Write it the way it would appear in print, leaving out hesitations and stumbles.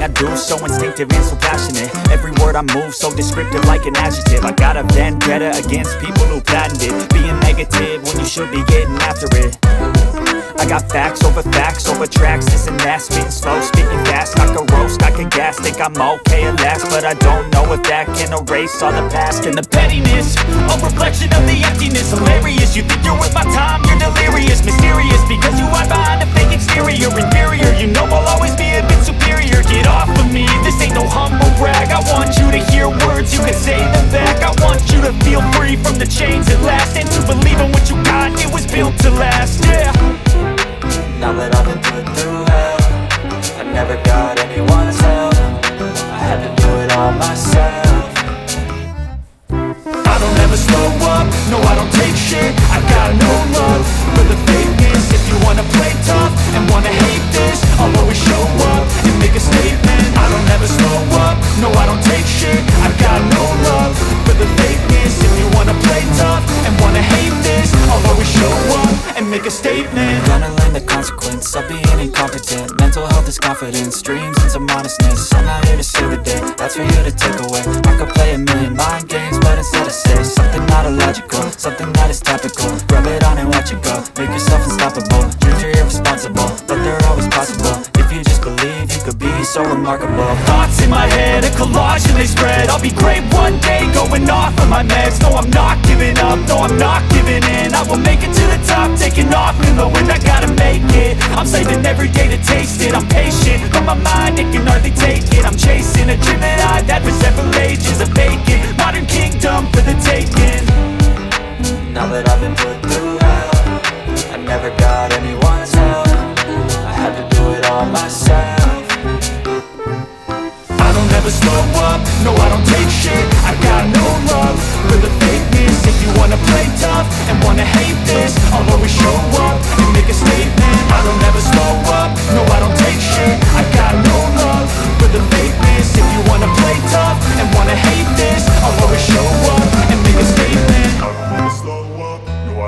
everything I do so instinctive and so passionate. Every word I move so descriptive like an adjective. I got a vendetta against people who patented being negative when you should be getting after it. I got facts over tracks, this and that. Spitting slow, speaking fast, I can roast, I can gas. Think I'm okay at last, but I don't know if that can erase all the past. And the pettiness, a reflection of the emptiness. Hilarious, you think you're worth my time, you're delirious. Mysterious, because you hide behind a fake exterior. Inferior, you know I'll always be a bit superior. Get off of me, this ain't no humble brag. I want you to hear words, you can say them back. I want you to feel free from the chains at last, and to believe in what you got, it was built to last, yeah. Now that I've been put through hell, I never got anyone's help. I had to do it all myself. I don't ever slow up, no I don't take shit. I got no love for the fakeness. If you wanna play tough and wanna hate this, I'll always show up and make a statement. I don't ever slow up, no I don't take shit. I got no love for the fakeness. If you wanna play tough and wanna hate this, I'll always show up and make a statement. Gonna learn the consequence of being incompetent. Mental health is confidence, dreams and some honestness. I'm not here to save the day, that's for you to take away. I could play a million mind games, but instead I say something not illogical, something that is topical. Rub it on and watch it go, make yourself unstoppable. Dreams are irresponsible, but they're always possible. If you just believe, you could be so remarkable. Thoughts in my head, a collage and they spread. I'll be great one day, going off of my meds. No, I'm not giving up, no, I'm not giving in. I will make it to the top, taking off in the wind. I gotta make it, I'm saving every day to taste it. I'm patient, but my mind, it can hardly take it. I'm chasing a dream that I've had for several ages. A vacant, modern kingdom for the taking. Now that I've been put through hell, I never got anyone's help. I had to do it all myself. I don't ever slow up, no I don't take shit. I got no love for the fakeness. If you wanna play tough and wanna hate this,